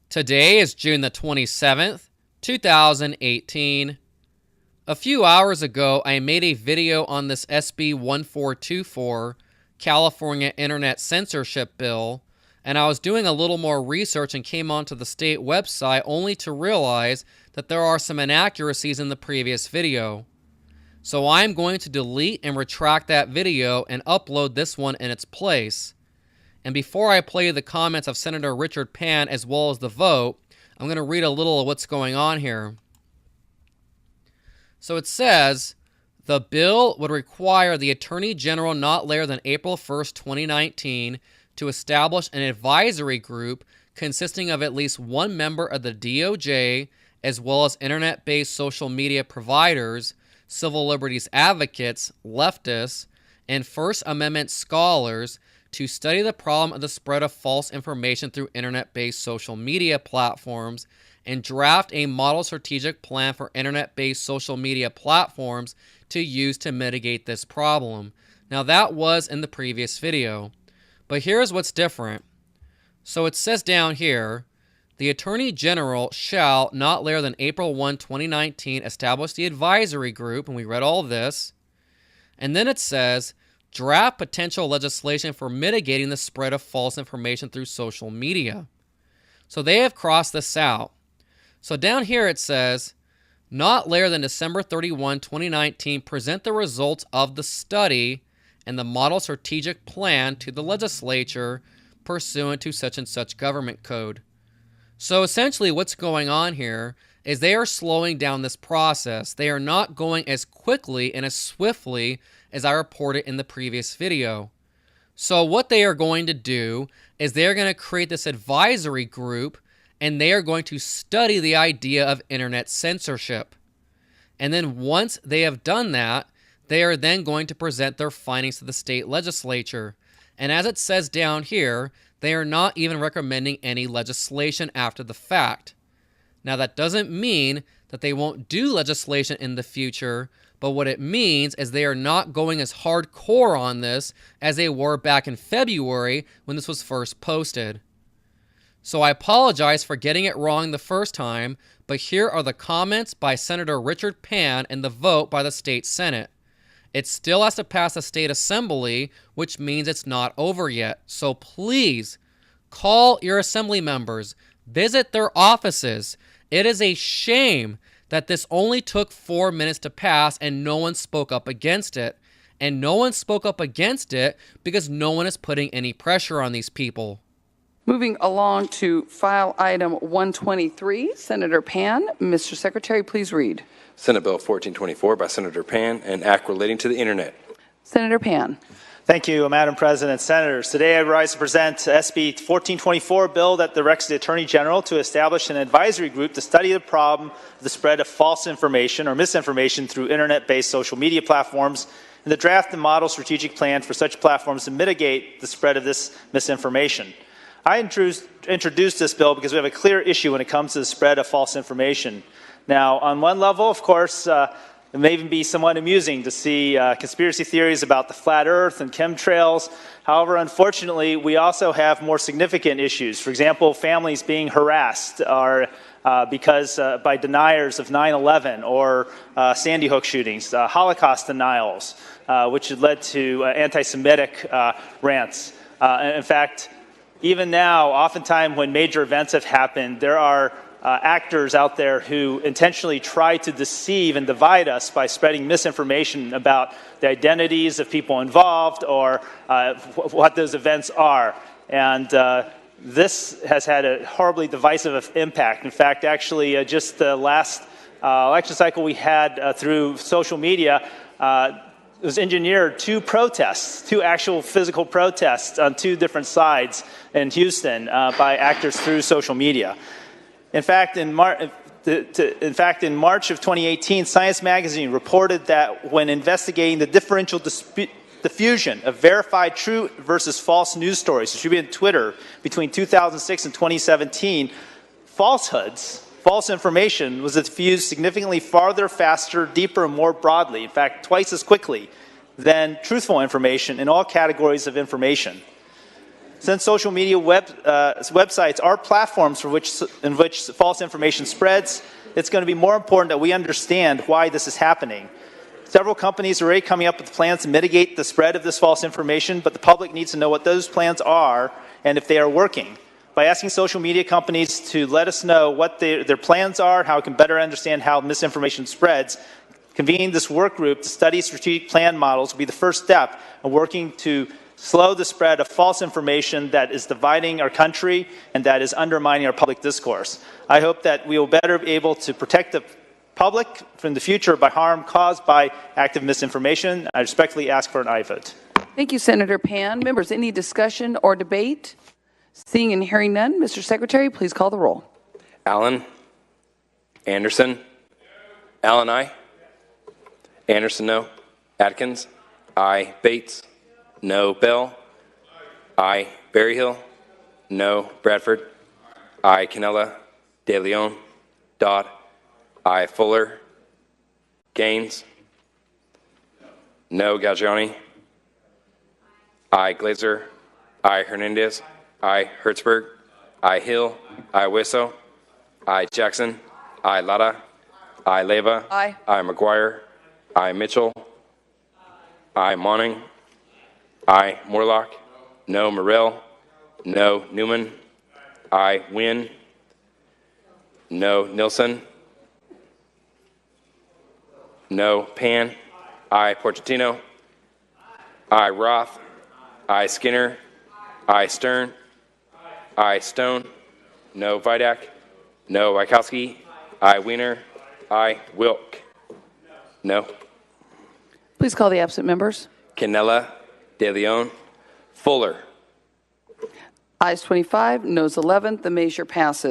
Today is June the 27th, 2018. A few hours ago, I made a video on this SB 1424 California Internet Censorship Bill, and I was doing a little more research and came onto the state website only to realize that there are some inaccuracies in the previous video. So I'm going to delete and retract that video and upload this one in its place. And before I play the comments of Senator Richard Pan as well as the vote, I'm going to read a little of what's going on here. So it says, the bill would require the Attorney General not later than April 1st, 2019 to establish an advisory group consisting of at least one member of the DOJ as well as internet-based social media providers, civil liberties advocates, leftists, and First Amendment scholars to study the problem of the spread of false information through internet-based social media platforms and draft a model strategic plan for internet-based social media platforms to use to mitigate this problem. Now that was in the previous video, but here's what's different. So it says down here, the Attorney General shall, not later than April 1, 2019, establish the advisory group, and we read all this, and then it says, draft potential legislation for mitigating the spread of false information through social media. So they have crossed this out. So down here it says, not later than December 31, 2019, present the results of the study and the model strategic plan to the legislature pursuant to such and such government code. So essentially what's going on here is they are slowing down this process. They are not going as quickly and as swiftly as I reported in the previous video. So what they are going to do is they're going to create this advisory group and they are going to study the idea of internet censorship. And then once they have done that, they are then going to present their findings to the state legislature. And as it says down here, they are not even recommending any legislation after the fact. Now that doesn't mean that they won't do legislation in the future, but what it means is they are not going as hardcore on this as they were back in February when this was first posted. So I apologize for getting it wrong the first time, but here are the comments by Senator Richard Pan and the vote by the state Senate. It still has to pass the state assembly, which means it's not over yet. So please call your assembly members, visit their offices. It is a shame that this only took 4 minutes to pass and no one spoke up against it. And no one spoke up against it because no one is putting any pressure on these people. Moving along to file item 123, Senator Pan. Mr. Secretary, please read. Senate Bill 1424 by Senator Pan, an act relating to the Internet. Senator Pan. Thank you, Madam President. Senators, today I rise to present SB 1424 bill that directs the Attorney General to establish an advisory group to study the problem of the spread of false information or misinformation through Internet-based social media platforms and to draft and model strategic plan for such platforms to mitigate the spread of this misinformation. I introduced this bill because we have a clear issue when it comes to the spread of false information. Now, on one level, of course, it may even be somewhat amusing to see conspiracy theories about the flat earth and chemtrails. However, unfortunately, we also have more significant issues. For example, families being harassed by deniers of 9/11 or Sandy Hook shootings, Holocaust denials, which had led to anti-Semitic rants. In fact, even now, oftentimes when major events have happened, there are actors out there who intentionally try to deceive and divide us by spreading misinformation about the identities of people involved or what those events are. And this has had a horribly divisive impact. In fact, actually, just the last election cycle we had through social media, it was engineered two actual physical protests on two different sides in Houston by actors through social media. In fact, in March of 2018, Science Magazine reported that when investigating the differential diffusion of verified true versus false news stories distributed on Twitter between 2006 and 2017, false information was diffused significantly farther, faster, deeper, and more broadly, in fact, twice as quickly than truthful information in all categories of information. Since social media websites are platforms in which false information spreads, it's going to be more important that we understand why this is happening. Several companies are already coming up with plans to mitigate the spread of this false information, but the public needs to know what those plans are and if they are working. By asking social media companies to let us know what their plans are, how we can better understand how misinformation spreads, convening this work group to study strategic plan models will be the first step in working to slow the spread of false information that is dividing our country and that is undermining our public discourse. I hope that we will better be able to protect the public from the future by harm caused by active misinformation. I respectfully ask for an aye vote. Thank you, Senator Pan. Members, any discussion or debate? Seeing and hearing none, Mr. Secretary, please call the roll. Allen. Anderson. Allen, aye. Anderson, no. Atkins. Aye. Bates. No. Bell. Aye. Berryhill. No. Bradford. Aye. Canella. De Leon. Dodd. Aye. Fuller. Gaines. No. Gaggiani. Aye. Glazer. Aye. Hernandez. Aye. Hertzberg. Aye. Hill. Aye. Wisso. Aye. Jackson. Aye. Lada. Aye. Leva. Aye. Aye. McGuire. Aye. Mitchell. Aye. Monning. Aye. Morlock. No. Morrell. No. Newman. Aye. Wynn. No. Nilsson. No. Pan. Aye. Porcentino. Aye. Roth. Aye. Skinner. Aye. Stern. Aye. Stone. No. Vidak. No. Wykowski. Aye. Wiener. Aye. Wilk. No. Please call the absent members. Canella. De Leon. Fuller. Ayes 25, noes 11. The measure passes.